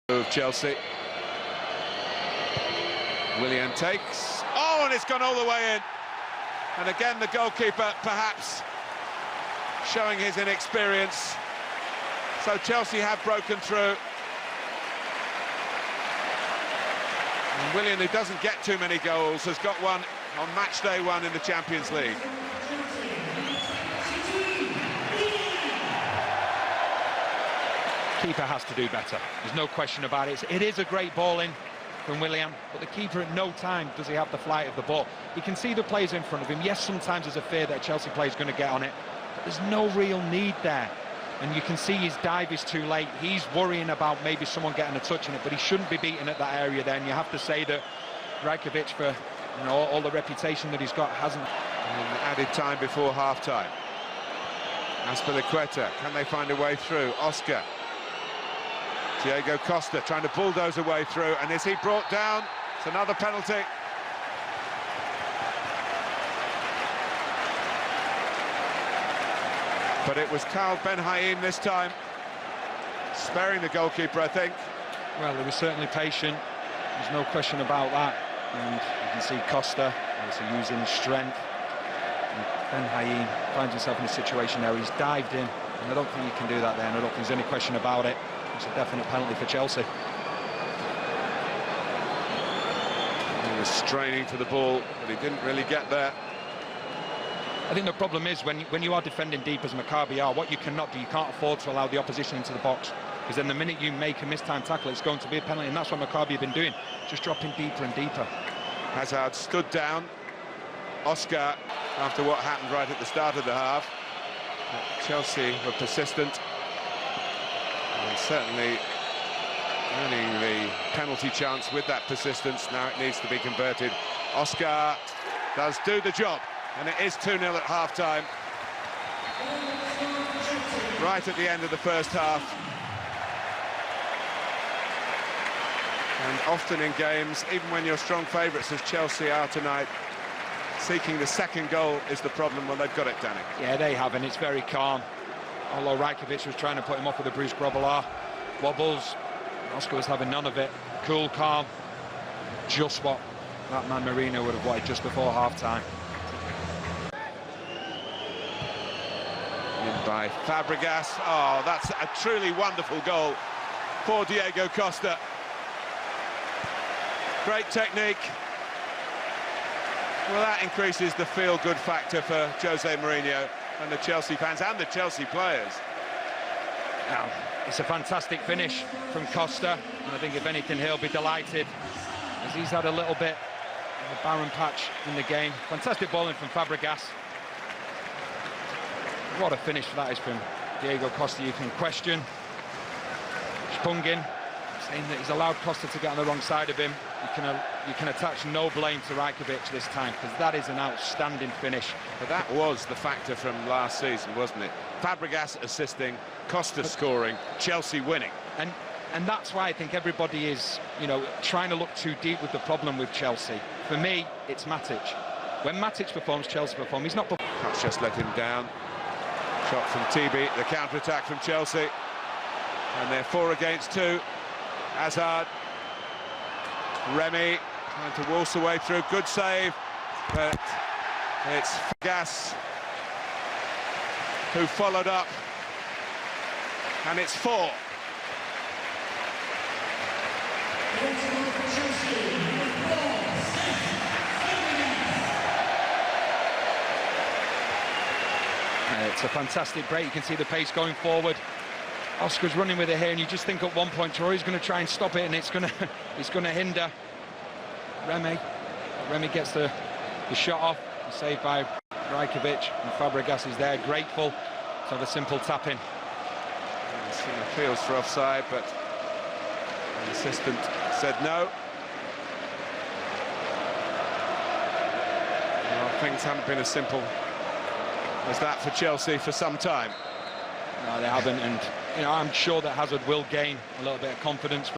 Of Chelsea. Willian takes. Oh, and it's gone all the way in. And again, the goalkeeper perhaps showing his inexperience. So Chelsea have broken through. And Willian, who doesn't get too many goals, has got one on match day 1 in the Champions League. Keeper has to do better. There's no question about it. It is a great ball in from Willian, but the keeper at no time does he have the flight of the ball. He can see the players in front of him. Yes, sometimes there's a fear that a Chelsea player is going to get on it, but there's no real need there. And you can see his dive is too late. He's worrying about maybe someone getting a touch on it, but he shouldn't be beaten at that area then. You have to say that Rajkovic, for all the reputation that he's got, hasn't. And added time before half-time. Azpilicueta, can they find a way through? Oscar. Diego Costa trying to bulldoze a way through, and is he brought down? It's another penalty. But it was Karl Ben Haim this time, sparing the goalkeeper, I think. Well, he was certainly patient, there's no question about that. And you can see Costa also using strength. And Ben Haim finds himself in a situation now, he's dived in, and I don't think he can do that there, and I don't think there's any question about it. It's a definite penalty for Chelsea. He was straining for the ball, but he didn't really get there. I think the problem is when you are defending deep as Maccabi are, what you cannot do, you can't afford to allow the opposition into the box, because then the minute you make a mistime tackle, it's going to be a penalty, and that's what Maccabi have been doing, just dropping deeper and deeper. Hazard stood down. Oscar, after what happened right at the start of the half. But Chelsea were persistent. And certainly earning the penalty chance with that persistence. Now it needs to be converted. Oscar does do the job, and it is 2-0 at half-time. Right at the end of the first half. And often in games, even when you're strong favourites as Chelsea are tonight, seeking the second goal is the problem. Well, they've got it, Danny. Yeah, they have, and it's very calm. Although Rajkovic was trying to put him off with a Bruce Grobbelaar. Wobbles. Oscar was having none of it. Cool, calm. Just what that man Marino would have wanted just before half-time. In by Fabregas. Oh, that's a truly wonderful goal for Diego Costa. Great technique. Well, that increases the feel-good factor for Jose Mourinho and the Chelsea fans and the Chelsea players. Now, it's a fantastic finish from Costa, and I think if anything he'll be delighted, as he's had a little bit of a barren patch in the game. Fantastic bowling from Fabregas. What a finish that is from Diego Costa. You can question Spungin, saying that he's allowed Costa to get on the wrong side of him. You can attach no blame to Rajkovic this time, because that is an outstanding finish. But that was the factor from last season, wasn't it? Fabregas assisting, Costa scoring, Chelsea winning. And that's why I think everybody is, trying to look too deep with the problem with Chelsea. For me, it's Matic. When Matic performs, Chelsea perform. He's not... Perhaps just let him down. Shot from TB, the counter-attack from Chelsea. And they're 4 against 2. Hazard. Remy trying to waltz away through, good save, but it's Fabregas who followed up, and it's 4. It's a fantastic break. You can see the pace going forward. Oscar's running with it here, and you just think at one point Troy's going to try and stop it, and it's going to hinder Remy. Remy gets the shot off, saved by Rajkovic, and Fabregas is there, grateful to have a simple tap-in. Appeals for offside, but the assistant said no. Well, things haven't been as simple as that for Chelsea for some time. No, they haven't, and I'm sure that Hazard will gain a little bit of confidence.